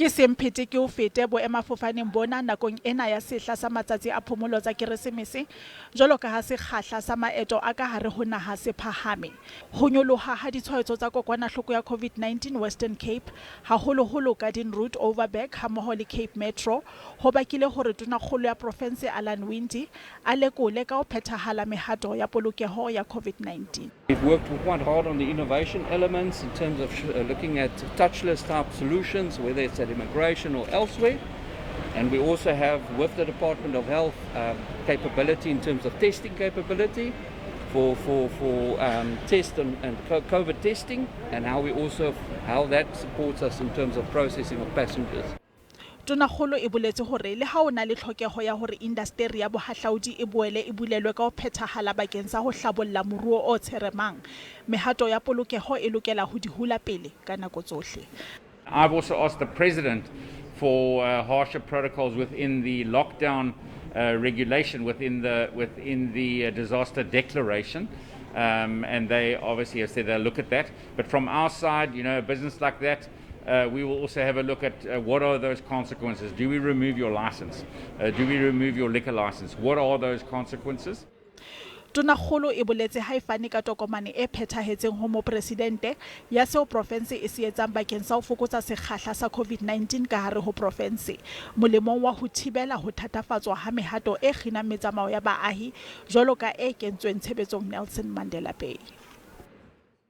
Ke semphete ke o fete boemafofaneng bona nakong ena ya sehla sa matsatsi a phomolo tsa Keresemese jwalo ka ha sekgahla sa maeto a ka hare ho naha se phahame ho nyoloha ha ditshwaetso tsa kokwanahloko ya covid-19 Western Cape haholoholo ka din route overback ha mmoho le Cape Metro ho bakile hore Tonakgolo ya province Alan Winde a lekole ka ho phethahala mehato ya polokeho ya covid-19. We've worked quite hard on the innovation elements in terms of looking at touchless type solutions, whether it's at immigration or elsewhere. And we also have, with the Department of Health, capability in terms of testing capability for test and COVID testing, and how that supports us in terms of processing of passengers. Tonakgolo e boletse hore le ha ona le tlhokeho ya hore industry ya bohahlaudi e boele e bulelwe ka ho phethahala bakeng sa ho hlabolla moruo o tsheremang mehato ya polokeho e lokela ho di hula pele ka nako tsohle. I've also asked the President for harsher protocols within the lockdown regulation, within the disaster declaration, and they obviously have said they'll look at that. But from our side, a business like that, we will also have a look at what are those consequences. Do we remove your license? Do we remove your liquor license? What are those consequences? Tonakgolo e boletse ha e fane ka tokomane e phethahetseng ho mopresidente ya seo province e se etsang bakeng sa ho fokotsa sekgahla sa covid-19 ka hare ho province molemong wa ho thibela ho thatafatswa ha mehato e kginang metsamao ya baahi jwalo ka e kentsweng tshebetsong Nelson Mandela Bay.